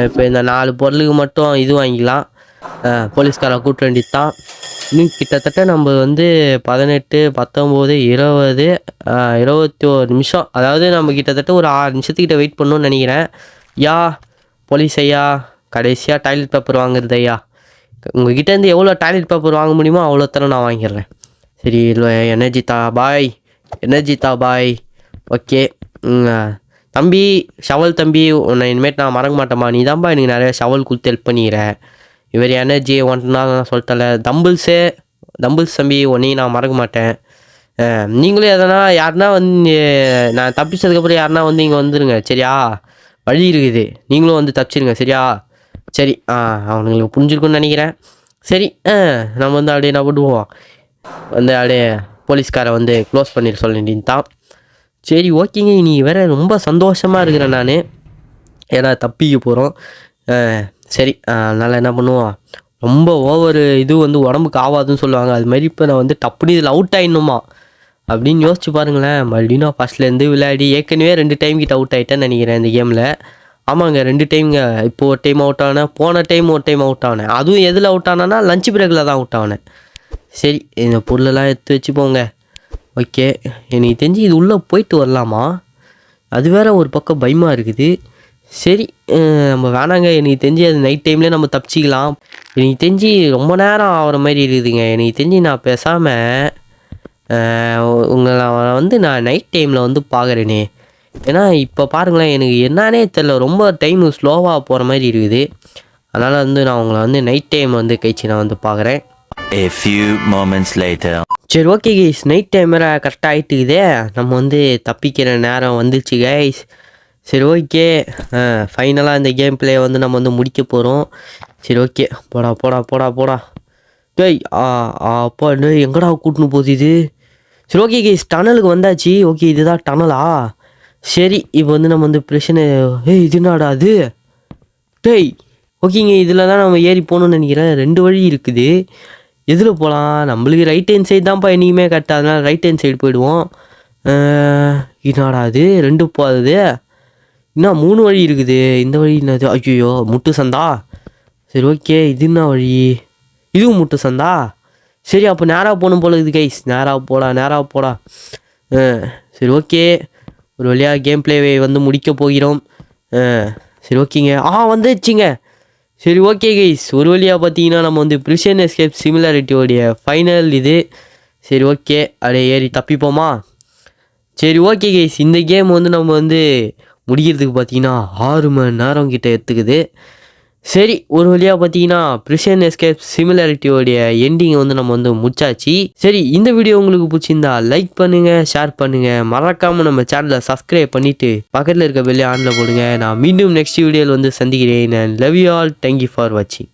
இப்போ இந்த 4 பொருளுக்கு மட்டும் இது வாங்கிக்கலாம். போலீஸ்காரை கூட்ட வேண்டியது தான். இன்னும் கிட்டத்தட்ட நம்ம வந்து 18, 19, 20, 21 நிமிஷம், அதாவது நம்ம கிட்டத்தட்ட ஒரு 6 நிமிஷத்துக்கிட்ட வெயிட் பண்ணணும்னு நினைக்கிறேன். போலீஸ் ஐயா, கடைசியாக டாய்லெட் பேப்பர் வாங்குறது ஐயா. உங்ககிட்டேருந்து எவ்வளோ டாய்லெட் பேப்பர் வாங்க முடியுமோ அவ்வளோ தரம் நான் வாங்கிடுறேன். சரி இல்லை எனர்ஜி தா பாய். ஓகே தம்பி, ஷவல் தம்பி, உன்னை இனிமேட்டு நான் மறக்க மாட்டேம்மா, நீ தான்ப்பா எனக்கு நிறைய ஷவல் கொடுத்து ஹெல்ப் பண்ணிக்கிறேன். இவர் எனர்ஜி ஒன்றுனா நான் சொல்லிட்டல. தம்பிள்ஸ் தம்பி, உன்னையும் நான் மறக்க மாட்டேன். நீங்களும் எதனா யாருன்னா வந்து நான் தப்பிச்சதுக்கப்புறம் யாருன்னா வந்து இங்கே வந்துடுங்க சரியா? வழி இருக்குது, நீங்களும் வந்து தப்பிச்சிருங்க சரியா? சரி அவனுங்களுக்கு புரிஞ்சிருக்குன்னு நினைக்கிறேன். சரி நம்ம வந்து அப்படியே என்ன பண்ணுவோம், வந்து அப்படியே போலீஸ்காரை வந்து க்ளோஸ் பண்ணிட்டு சொல்ல வேண்டியது தான். சரி ஓகேங்க, நீ வேறு ரொம்ப சந்தோஷமாக இருக்கிறேன் நான், ஏன்னா தப்பிக்க போகிறோம். சரி அதனால் என்ன பண்ணுவோம், ரொம்ப ஓவர் இது வந்து உடம்புக்கு ஆகாதுன்னு சொல்லுவாங்க, அது மாதிரி இப்போ நான் வந்து டப்புனு இதில் அவுட் ஆகிடணுமா அப்படின்னு யோசிச்சு பாருங்களேன். மறுபடியும் நான் ஃபஸ்ட்லேருந்து விளையாடி ஏற்கனவே 2 டைம் கிட்ட அவுட் ஆகிட்டேன்னு நினைக்கிறேன் இந்த கேமில். ஆமாங்க 2 டைம்ங்க. இப்போ ஒரு டைம் அவுட் ஆனேன். போன டைம் ஒரு டைம் அவுட் ஆனேன். அதுவும் எதில் அவுட் ஆனேன்னா லஞ்ச் பிரேக்கில் தான் அவுட் ஆனேன். சரி இந்த பொருளெல்லாம் எடுத்து வச்சுப்போங்க. ஓகே எனக்கு தெரிஞ்சு இது உள்ளே போயிட்டு வரலாமா? அது வேற ஒரு பக்கம் பயமாக இருக்குது. சரி நம்ம வேணாங்க. எனக்கு தெரிஞ்சு அது நைட் டைம்லேயே நம்ம தப்பிச்சிக்கலாம். எனக்கு தெரிஞ்சு ரொம்ப நேரம் ஆகிற மாதிரி இருக்குதுங்க. எனக்கு தெரிஞ்சு நான் பேசாமல் உங்களை வந்து நான் நைட் டைமில் வந்து பார்க்குறேனே. ஏன்னா இப்போ பாருங்களேன் எனக்கு என்னன்னே தெரில, ரொம்ப டைமு ஸ்லோவாக போகிற மாதிரி இருக்குது. அதனால் வந்து நான் உங்களை வந்து நைட் டைம் வந்து கழிச்சு நான் வந்து பார்க்குறேன். A few moments later. சரி ஓகே கைஸ், நைட் டைம் வேறு கரெக்டாக ஆகிட்டுக்குதே. நம்ம வந்து தப்பிக்கிற நேரம் வந்துச்சு கைஸ். சரி ஓகே, ஃபைனலாக இந்த கேம் பிளே வந்து நம்ம வந்து முடிக்க போகிறோம். சரி ஓகே, போடா போடா போடா போடா. டேய் அப்பா டேய் எங்கடா கூட்டின்னு போகுது இது? சரி ஓகே கைஸ், டனலுக்கு வந்தாச்சு. ஓகே இதுதான் டனலா? சரி இப்போ வந்து நம்ம வந்து பிரச்சனை. இது என்னடா அது? டேய் ஓகேங்க, இதில் தான் நம்ம ஏறி போகணுன்னு நினைக்கிறேன். 2 வழி இருக்குது. எதில் போகலாம்? நம்மளுக்கு ரைட் ஹேண்ட் சைடு தான்ப்பா என்றைக்குமே கரெக்டாக, அதனால் ரைட் ஹேண்ட் சைடு போயிடுவோம். என்னடா அது 2 போகுது? இன்னும் 3 வழி இருக்குது. இந்த வழி என்னது? ஐயோ முட்டு சந்தா. சரி ஓகே, இது என்ன வழி? இதுவும் முட்டு சந்தா. சரி அப்போ நேராக போகணும் போல இது கைஸ். நேராக போடா. சரி ஓகே, ஒரு வழியாக கேம் பிளேவை வந்து முடிக்க போகிறோம். சரி ஓகேங்க, வந்துடுச்சிங்க. சரி ஓகே கைஸ், ஒரு வழியாக பார்த்தீங்கன்னா நம்ம வந்து பிரிசன் எஸ்கேப் சிமிலாரிட்டியோடைய ஃபைனல் இது. சரி ஓகே, அப்படியே ஏறி தப்பிப்போமா? சரி ஓகே கைஸ், இந்த கேம் வந்து நம்ம வந்து முடிக்கிறதுக்கு பார்த்தீங்கன்னா 6 மணி நேரம் கிட்ட எடுத்துக்குது. சரி ஒரு வழியாக பார்த்தீங்கன்னா பிரிசன் எஸ்கேப் சிமிலாரிட்டியோடைய எண்டிங்கை வந்து நம்ம வந்து முடிச்சாச்சு. சரி இந்த வீடியோ உங்களுக்கு பிடிச்சிருந்தா லைக் பண்ணுங்கள், ஷேர் பண்ணுங்கள், மறக்காமல் நம்ம சேனலை சப்ஸ்கிரைப் பண்ணிவிட்டு பக்கத்தில் இருக்க பெல்லை ஆனில் போடுங்க. நான் மீண்டும் நெக்ஸ்ட் வீடியோவில் வந்து சந்திக்கிறேன். And love you all. Thank you for வாட்சிங்.